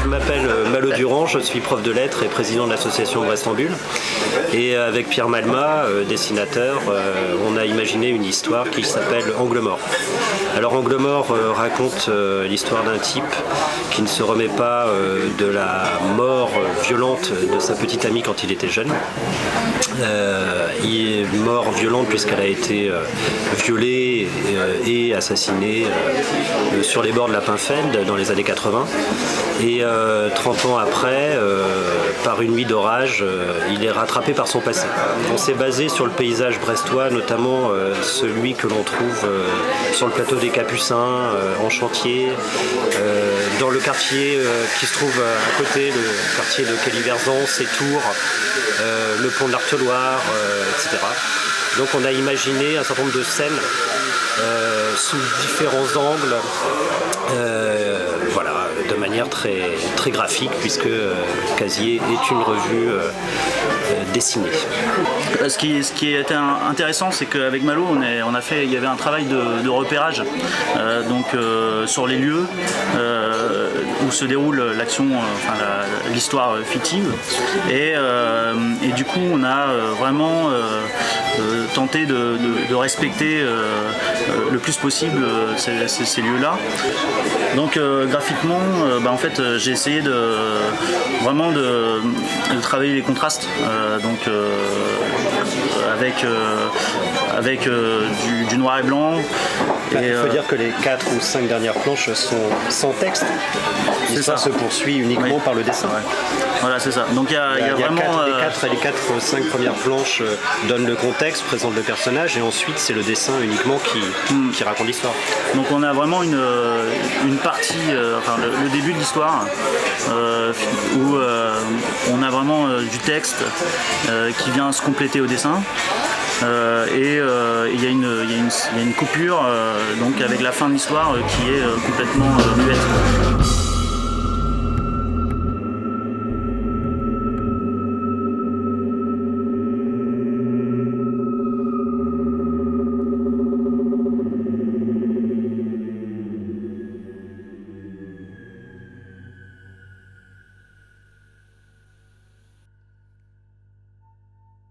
Je m'appelle Malo Durand, je suis prof de lettres et président de l'association Brest-en-Bulle. Et avec Pierre Malma, dessinateur, on a imaginé une histoire qui s'appelle Angle mort. Alors Angle mort raconte l'histoire d'un type qui ne se remet pas de la mort violente de sa petite amie quand il était jeune. Il est mort violente puisqu'elle a été violée et assassinée sur les bords de la Pinfeld dans les années 80. Et 30 ans après, par une nuit d'orage, il est rattrapé par son passé. On s'est basé sur le paysage brestois, notamment celui que l'on trouve sur le plateau des Capucins, en chantier, dans le quartier qui se trouve à côté, le quartier de Caliverzan, ses tours, le pont de l'Arteloire, etc. Donc on a imaginé un certain nombre de scènes sous différents angles, voilà, de manière très graphique, puisque Casier est une revue dessinée. Ce qui était intéressant, c'est qu'avec Malo, il y avait un travail de repérage sur les lieux où se déroule l'action, l'histoire fictive. Et du coup, on a vraiment tenté de respecter le plus possible ces lieux-là. Donc graphiquement, j'ai essayé de travailler les contrastes, avec du noir et blanc. Il faut dire que les 4 ou 5 dernières planches sont sans texte. L'histoire se poursuit uniquement par le dessin. Ouais. Voilà, c'est ça. Donc il y a vraiment les 4 ou 5 premières planches donnent le contexte, présentent le personnage, et ensuite c'est le dessin uniquement qui raconte l'histoire. Donc on a vraiment une partie, le début de l'histoire, où on a vraiment du texte qui vient se compléter au dessin. Il y a une coupure donc avec la fin de l'histoire qui est complètement muette.